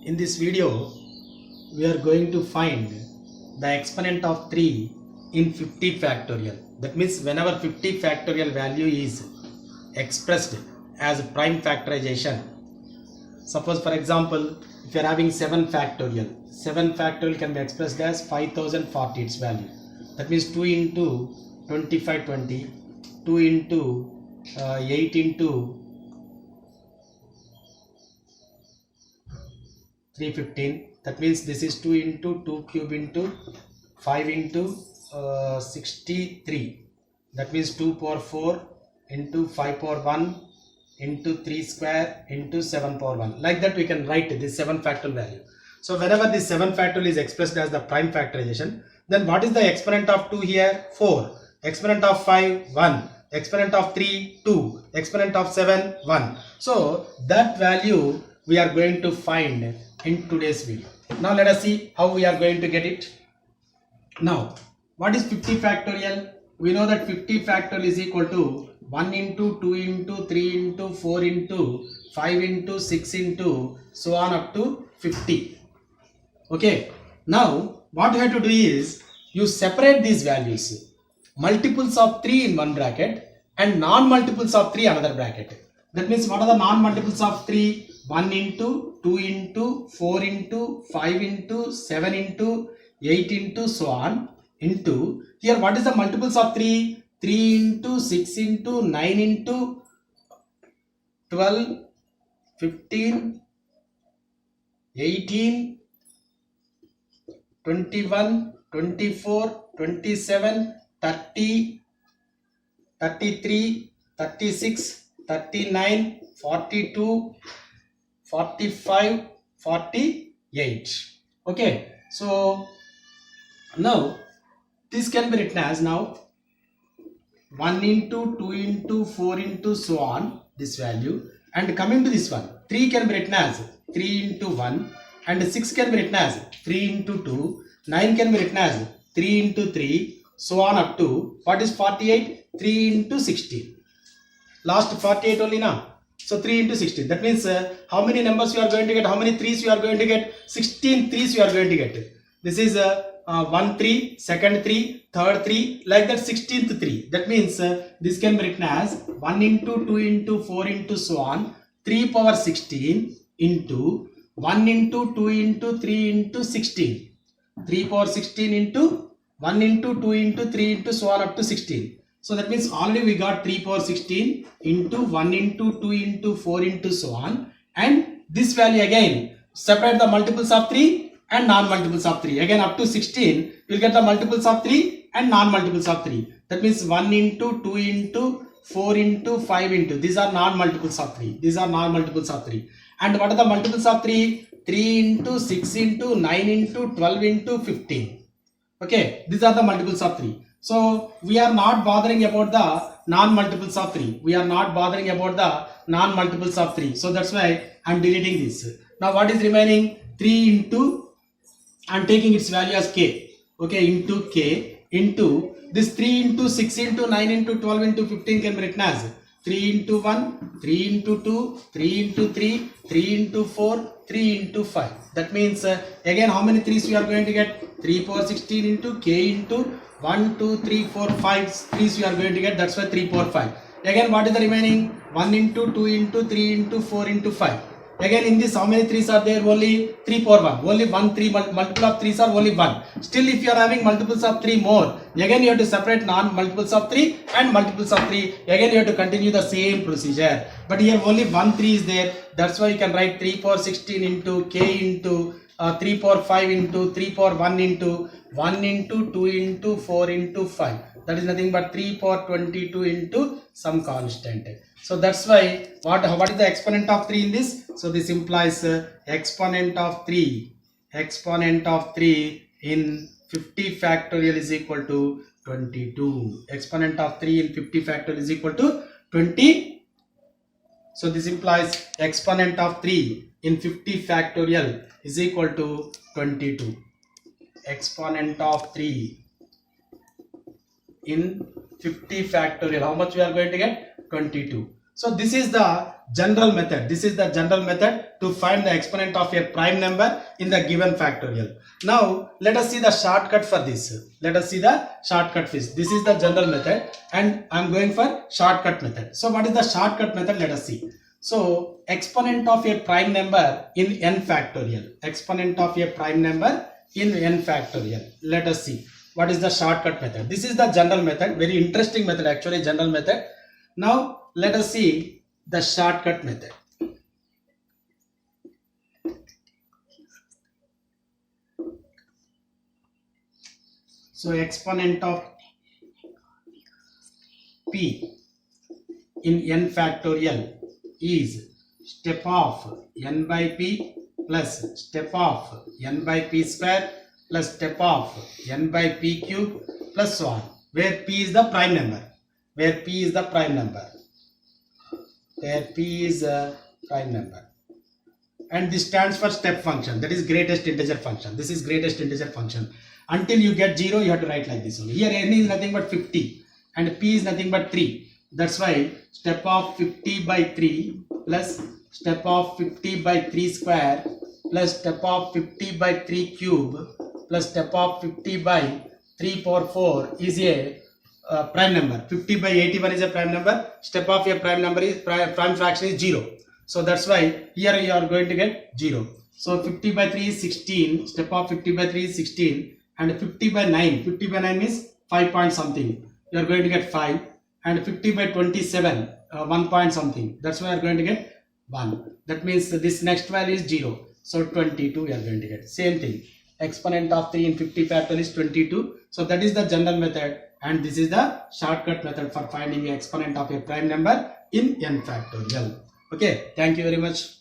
In this video, we are going to find the exponent of 3 in 50 factorial. That means whenever 50 factorial value is expressed as prime factorization. Suppose for example, if you are having 7 factorial can be expressed as 5040 its value. That means 2 into 2520, 2 into 8 into 315. That means this is 2 into 2 cube into 5 into 63. That means 2 power 4 into 5 power 1 into 3 square into 7 power 1. Like that we can write this 7 factorial value. So whenever this 7 factorial is expressed as the prime factorization, then what is the exponent of 2 here? 4. Exponent of 5, 1. Exponent of 3, 2. Exponent of 7, 1. So that value we are going to find in today's video. Now let us see how we are going to get it. Now, what is 50 factorial? We know that 50 factorial is equal to 1 into 2 into 3 into 4 into 5 into 6 into so on up to 50. Okay. Now, what you have to do is you separate these values. Multiples of 3 in one bracket and non-multiples of 3 another bracket. That means what are the non-multiples of 3? 1 into, 2 into, 4 into, 5 into, 7 into, 8 into, so on, into, here what is the multiples of 3? 3 into, 6 into, 9 into, 12, 15, 18, 21, 24, 27, 30, 33, 36, 39, 42, 45, 48. Okay, so now this can be written as now 1 into 2 into 4 into so on, this value, and coming to this one 3 can be written as 3 into 1 and 6 can be written as 3 into 2, 9 can be written as 3 into 3, so on up to what is 48? 3 into 16. Last 48 only now. So 3 into 16. That means how many numbers you are going to get? How many 3's you are going to get? 16 3's you are going to get. This is 1 3, second 3, third 3, like that 16th 3. That means this can be written as 1 into 2 into 4 into so on, 3 power 16 into 1 into 2 into 3 into 16. 3 power 16 into 1 into 2 into 3 into so on up to 16. So that means already we got 3 power 16 into 1 into 2 into 4 into so on, and this value again separate the multiples of 3 and non-multiples of 3. Again up to 16 you will get the multiples of 3 and non-multiples of 3. That means 1 into 2 into 4 into 5 into, these are non-multiples of 3. These are non-multiples of 3. And what are the multiples of 3? 3 into 6 into 9 into 12 into 15. Okay, these are the multiples of 3. So we are not bothering about the non-multiples of 3. We are not bothering about the non-multiples of 3. So that's why I am deleting this. Now what is remaining? 3 into, I am taking its value as k. Okay, into k into this 3 into 6 into 9 into 12 into 15 can be written as 3 into 1, 3 into 2, 3 into 3, 3 into 4, 3 into 5. That means again how many 3's we are going to get? 3 power 16 into k into 1, 2, 3, 4, 5 3's we are going to get. That's why 3 power 5. Again what is the remaining? 1 into 2 into 3 into 4 into 5. Again in this how many 3's are there? Only 3 power 1. Only 1 3 multiple of 3's are only 1. Still if you are having multiples of 3 more, again you have to separate non-multiples of 3 and multiples of 3. Again you have to continue the same procedure. But here only 1 3 is there. That's why you can write 3 power 16 into k into 3 power 5 into 3 power 1 into 1 into 2 into 4 into 5. That is nothing but 3 power 22 into some constant. So that's why what is the exponent of 3 in this? So this implies exponent of 3 in 50 factorial is equal to 22. Exponent of 3 in 50 factorial is equal to 20. So this implies exponent of 3 in 50 factorial is equal to 22. Exponent of 3 in 50 factorial, how much we are going to get? 22. So this is the general method. This is the general method to find the exponent of a prime number in the given factorial. Now let us see the shortcut for this. Let us see the shortcut for this. This is the general method and I am going for shortcut method. So what is the shortcut method? Let us see. So exponent of a prime number in n factorial. Exponent of a prime number in n factorial. Let us see. What is the shortcut method? This is the general method. Very interesting method actually, general method. Now let us see the shortcut method. So exponent of p in n factorial is step of n by p plus step of n by p square plus step of n by p cube plus so on, where p is the prime number. Where p is the prime number. Where p is a prime number. And this stands for step function, that is greatest integer function. This is greatest integer function. Until you get 0, you have to write like this only. Here n is nothing but 50 and p is nothing but 3. That's why step of 50 by 3 plus step of 50 by 3 square plus step of 50 by 3 cube plus step of 50 by 3 power 4 is a prime number. 50 by 81 is a prime number. Step of a prime number is prime fraction is 0. So that's why here you are going to get 0. So 50 by 3 is 16. Step of 50 by 3 is 16. And 50 by 9. 50 by 9 means 5 point something. You are going to get 5. And 50 by 27, 1 point something. That's why you are going to get 1. That means this next value is 0. So 22 you are going to get. Same thing. Exponent of 3 in 50 factorial is 22. So that is the general method. And this is the shortcut method for finding the exponent of a prime number in n factorial. Okay, thank you very much.